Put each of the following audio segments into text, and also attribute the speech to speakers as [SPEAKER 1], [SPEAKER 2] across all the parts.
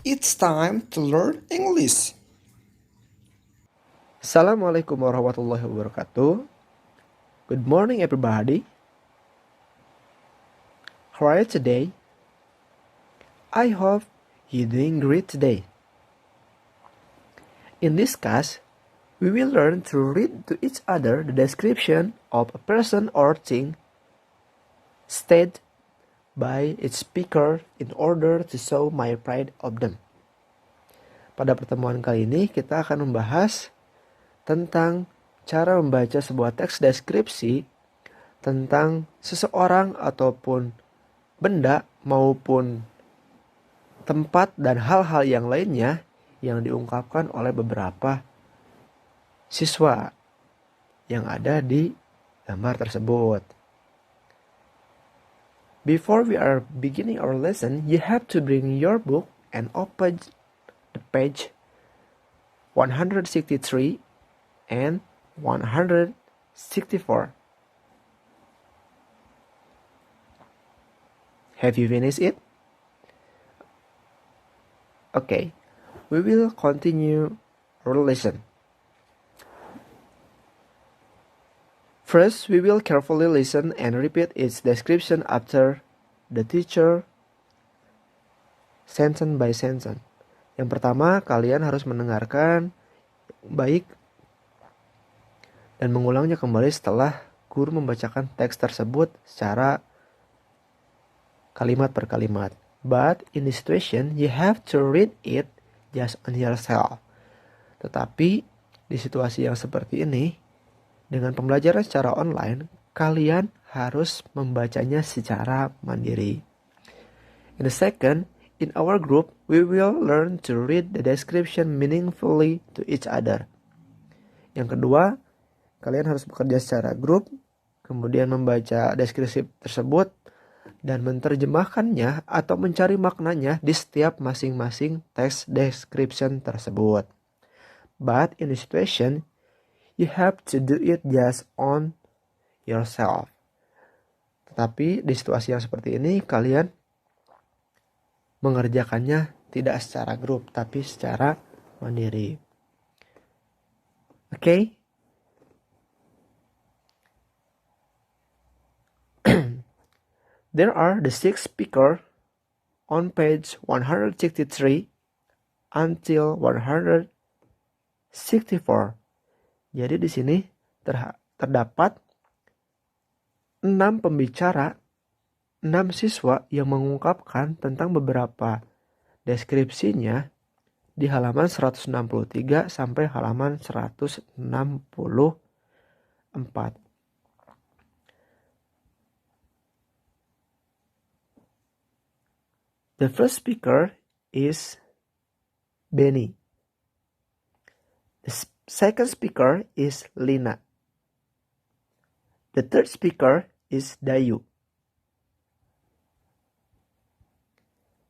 [SPEAKER 1] It's time to learn English.
[SPEAKER 2] Assalamualaikum warahmatullahi wabarakatuh. Good morning everybody. How are you today? I hope you're doing great today. In this class, we will learn to read to each other the description of a person or thing stated by its speaker in order to show my pride of them. Pada pertemuan kali ini kita akan membahas tentang cara membaca sebuah teks deskripsi tentang seseorang ataupun benda maupun tempat dan hal-hal yang lainnya yang diungkapkan oleh beberapa siswa yang ada di gambar tersebut. Before we are beginning our lesson, you have to bring your book and open the page 163 and 164. Have you finished it? Okay, we will continue our lesson. First, we will carefully listen and repeat its description after the teacher, sentence by sentence. Yang pertama, kalian harus mendengarkan baik dan mengulangnya kembali setelah guru membacakan teks tersebut secara kalimat per kalimat. But in this situation, you have to read it just on yourself. Tetapi di situasi yang seperti ini, dengan pembelajaran secara online, kalian harus membacanya secara mandiri. In the second, in our group, we will learn to read the description meaningfully to each other. Yang kedua, kalian harus bekerja secara grup, kemudian membaca deskripsi tersebut, dan menerjemahkannya atau mencari maknanya di setiap masing-masing teks description tersebut. But in this situation, you have to do it just on yourself. Tetapi di situasi yang seperti ini, kalian mengerjakannya tidak secara grup, tapi secara mandiri. Okay? There are the 6 speakers on page 163 until 164. Jadi di sini terdapat 6 pembicara, 6 siswa yang mengungkapkan tentang beberapa deskripsinya di halaman 163 sampai halaman 164. The first speaker is Benny. The second speaker is Lina. The third speaker is Dayu.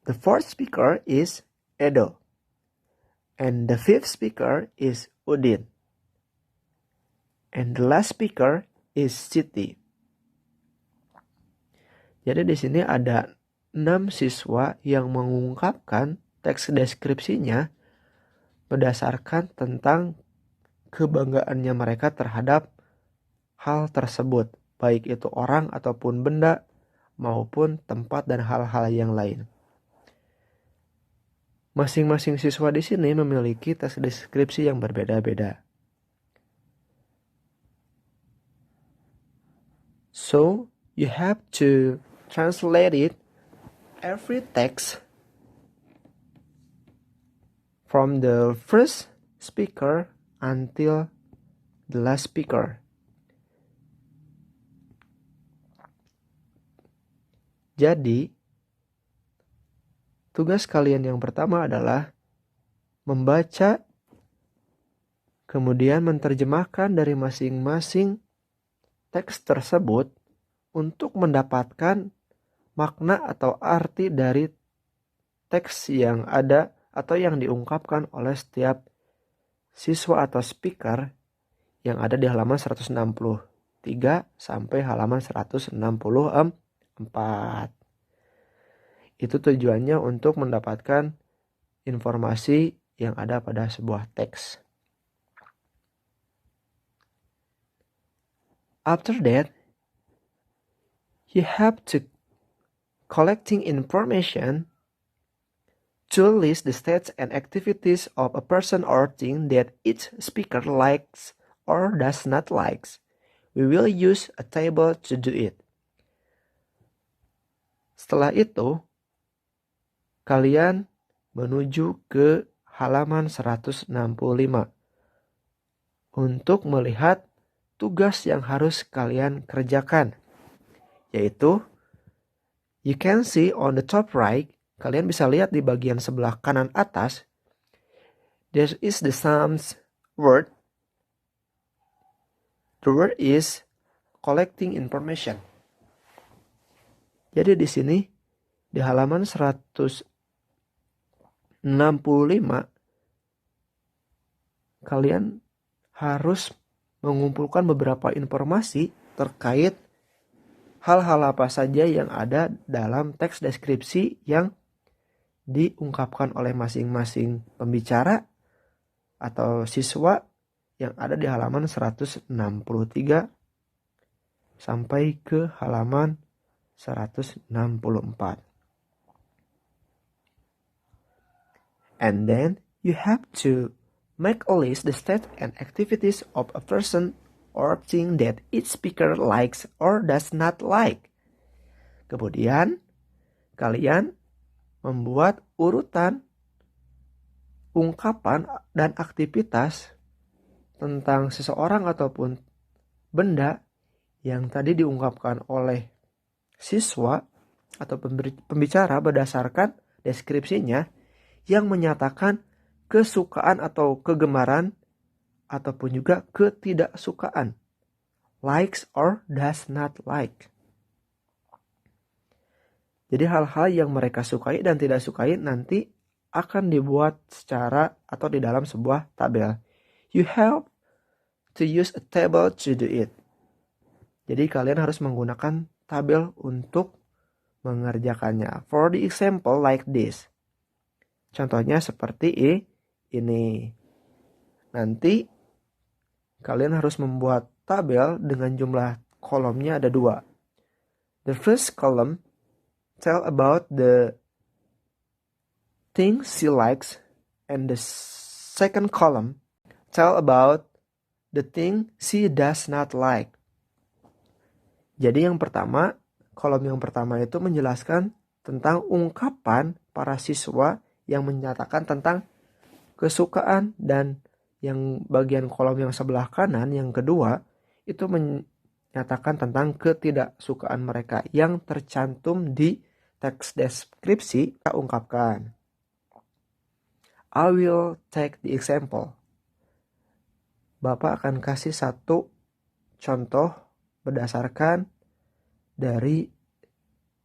[SPEAKER 2] The fourth speaker is Edo. And the fifth speaker is Udin. And the last speaker is Siti. Jadi di sini ada 6 siswa yang mengungkapkan teks deskripsinya berdasarkan tentang kebanggaannya mereka terhadap hal tersebut, baik itu orang ataupun benda maupun tempat dan hal-hal yang lain. Masing-masing siswa di sini memiliki teks deskripsi yang berbeda-beda. So, you have to translate it every text from the first speaker until the last speaker. Jadi, tugas kalian yang pertama adalah membaca, kemudian menerjemahkan dari masing-masing teks tersebut untuk mendapatkan makna atau arti dari teks yang ada atau yang diungkapkan oleh setiap siswa atau speaker yang ada di halaman 163 sampai halaman 164. Itu tujuannya untuk mendapatkan informasi yang ada pada sebuah teks. After that, you have to collecting information to list the states and activities of a person or thing that each speaker likes or does not like. We will use a table to do it. Setelah itu, kalian menuju ke halaman 165 untuk melihat tugas yang harus kalian kerjakan, yaitu you can see on the top right, kalian bisa lihat di bagian sebelah kanan atas, there is the sums word. The word is collecting information. Jadi di sini di halaman 165 kalian harus mengumpulkan beberapa informasi terkait hal-hal apa saja yang ada dalam teks deskripsi yang diungkapkan oleh masing-masing pembicara atau siswa yang ada di halaman 163 sampai ke halaman 164. And then you have to make a list the stats and activities of a person or thing that each speaker likes or does not like. Kemudian kalian membuat urutan ungkapan dan aktivitas tentang seseorang ataupun benda yang tadi diungkapkan oleh siswa atau pembicara berdasarkan deskripsinya yang menyatakan kesukaan atau kegemaran ataupun juga ketidaksukaan, likes or does not like. Jadi hal-hal yang mereka sukai dan tidak sukai nanti akan dibuat secara atau di dalam sebuah tabel. You have to use a table to do it. Jadi kalian harus menggunakan tabel untuk mengerjakannya. For the example like this. Contohnya seperti ini. Nanti kalian harus membuat tabel dengan jumlah kolomnya ada 2. The first column tell about the things she likes, and the second column tell about the thing she does not like. Jadi yang pertama, kolom yang pertama itu menjelaskan tentang ungkapan para siswa yang menyatakan tentang kesukaan, dan yang bagian kolom yang sebelah kanan yang kedua itu menyatakan tentang ketidaksukaan mereka yang tercantum di teks deskripsi kita ungkapkan. I will take the example. Bapak akan kasih satu contoh berdasarkan dari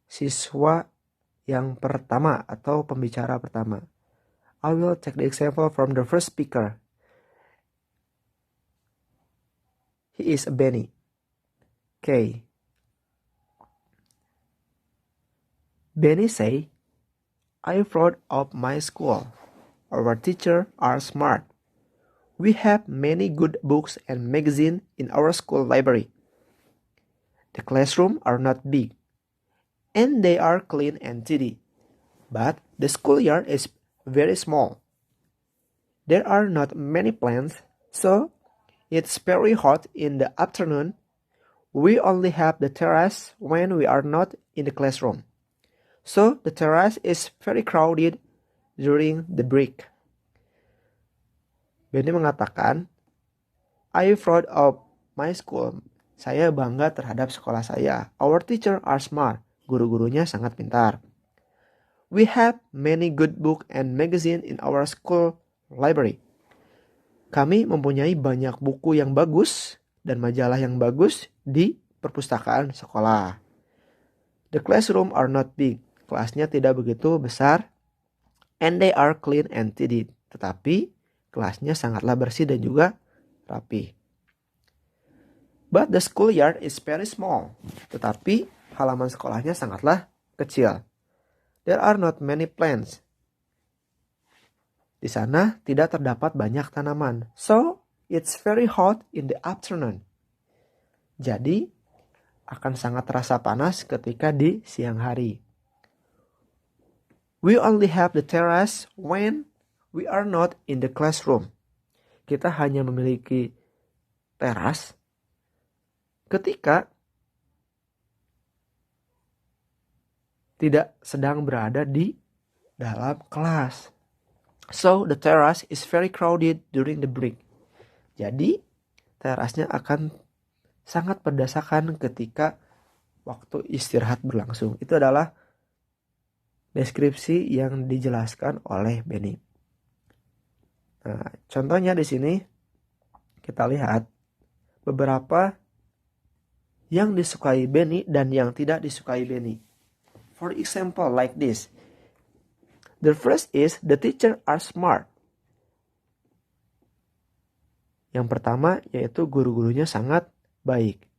[SPEAKER 2] siswa yang pertama atau pembicara pertama. I will take the example from the first speaker. He is a Benny. Okay. Benny say, I'm proud of my school. Our teachers are smart. We have many good books and magazines in our school library. The classrooms are not big, and they are clean and tidy. But the schoolyard is very small. There are not many plants, so it's very hot in the afternoon. We only have the terrace when we are not in the classroom. So the terrace is very crowded during the break. Benny mengatakan, I'm proud of my school. Saya bangga terhadap sekolah saya. Our teachers are smart. Guru-gurunya sangat pintar. We have many good books and magazines in our school library. Kami mempunyai banyak buku yang bagus dan majalah yang bagus di perpustakaan sekolah. The classrooms are not big. Kelasnya tidak begitu besar. And they are clean and tidy. Tetapi kelasnya sangatlah bersih dan juga rapi. But the schoolyard is very small. Tetapi halaman sekolahnya sangatlah kecil. There are not many plants. Di sana tidak terdapat banyak tanaman. So, it's very hot in the afternoon. Jadi, akan sangat terasa panas ketika di siang hari. We only have the terrace when we are not in the classroom. Kita hanya memiliki teras ketika tidak sedang berada di dalam kelas. So, the terrace is very crowded during the break. Jadi, terasnya akan sangat berdesakan ketika waktu istirahat berlangsung. Itu adalah deskripsi yang dijelaskan oleh Benny. Nah, contohnya di sini kita lihat beberapa yang disukai Benny dan yang tidak disukai Benny. For example, like this. The first is the teacher are smart. Yang pertama yaitu guru-gurunya sangat baik.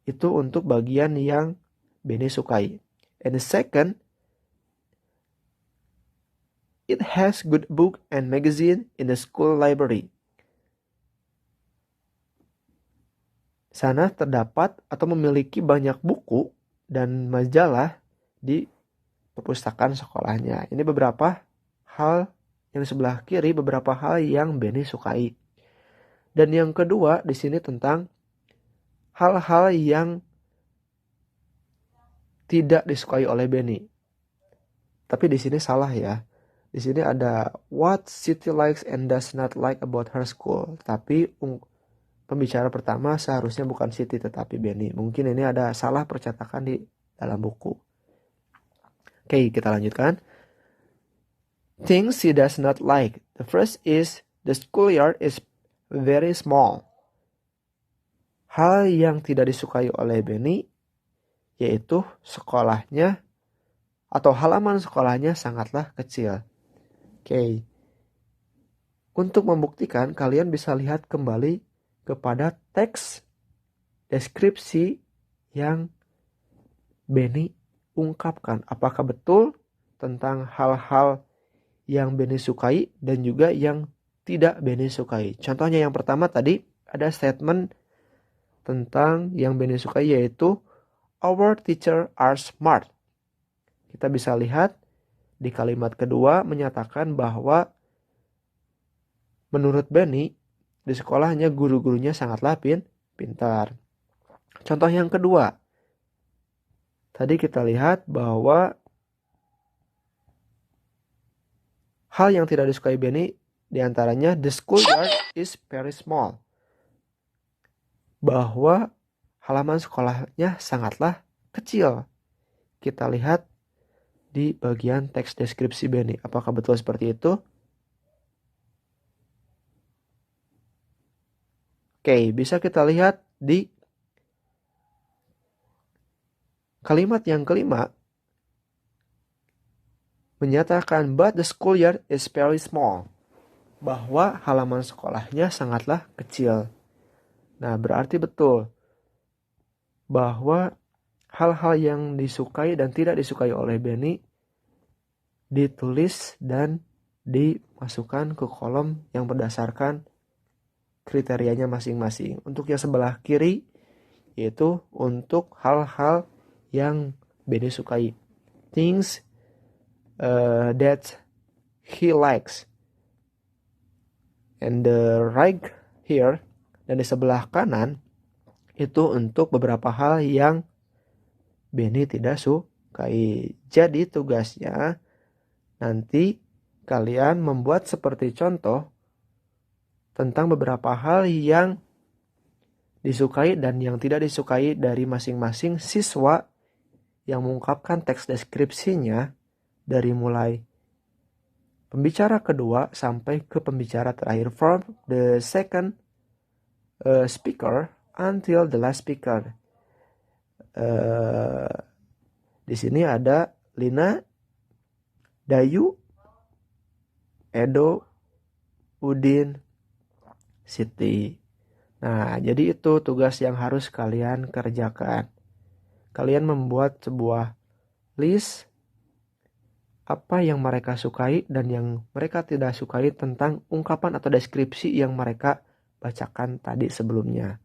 [SPEAKER 2] Itu untuk bagian yang Benny sukai. And the second, it has good book and magazine in the school library. Sana terdapat atau memiliki banyak buku dan majalah di perpustakaan sekolahnya. Ini beberapa hal yang sebelah kiri, beberapa hal yang Benny sukai. Dan yang kedua di sini tentang hal-hal yang tidak disukai oleh Benny. Tapi di sini salah ya. Di sini ada what Siti likes and does not like about her school. Tapi pembicara pertama seharusnya bukan Siti tetapi Benny. Mungkin ini ada salah percetakan di dalam buku. Oke, kita lanjutkan. Things she does not like. The first is the schoolyard is very small. Hal yang tidak disukai oleh Benny yaitu sekolahnya atau halaman sekolahnya sangatlah kecil. Oke. Untuk membuktikan, kalian bisa lihat kembali kepada teks deskripsi yang Benny ungkapkan. Apakah betul tentang hal-hal yang Benny sukai dan juga yang tidak Benny sukai. Contohnya yang pertama tadi ada statement tentang yang Benny sukai yaitu our teacher are smart. Kita bisa lihat di kalimat kedua menyatakan bahwa menurut Benny di sekolahnya guru-gurunya sangatlah pintar. Contoh yang kedua. Tadi kita lihat bahwa hal yang tidak disukai Benny diantaranya the schoolyard is very small. Bahwa halaman sekolahnya sangatlah kecil. Kita lihat di bagian teks deskripsi Benny. Apakah betul seperti itu? Oke, bisa kita lihat di kalimat yang kelima menyatakan but the schoolyard is very small. Bahwa halaman sekolahnya sangatlah kecil. Nah, berarti betul bahwa hal-hal yang disukai dan tidak disukai oleh Benny ditulis dan dimasukkan ke kolom yang berdasarkan kriterianya masing-masing. Untuk yang sebelah kiri yaitu untuk hal-hal yang Benny sukai. Things that he likes. And the right here dan di sebelah kanan itu untuk beberapa hal yang Benny tidak sukai. Jadi tugasnya nanti kalian membuat seperti contoh tentang beberapa hal yang disukai dan yang tidak disukai dari masing-masing siswa yang mengungkapkan teks deskripsinya dari mulai pembicara kedua sampai ke pembicara terakhir, from the second speaker until the last speaker. Di sini ada Lina, Dayu, Edo, Udin, Siti. Nah, jadi itu tugas yang harus kalian kerjakan. Kalian membuat sebuah list apa yang mereka sukai dan yang mereka tidak sukai tentang ungkapan atau deskripsi yang mereka bacakan tadi sebelumnya.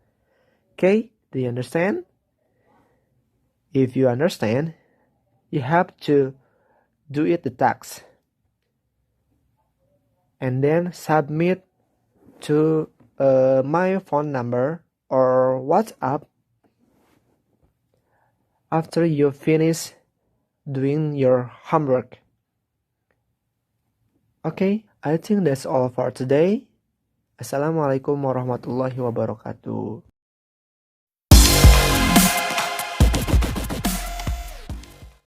[SPEAKER 2] Okay, do you understand? If you understand, you have to do it the task and then submit to my phone number or WhatsApp after you finish doing your homework. Okay, I think that's all for today. Assalamualaikum warahmatullahi wabarakatuh.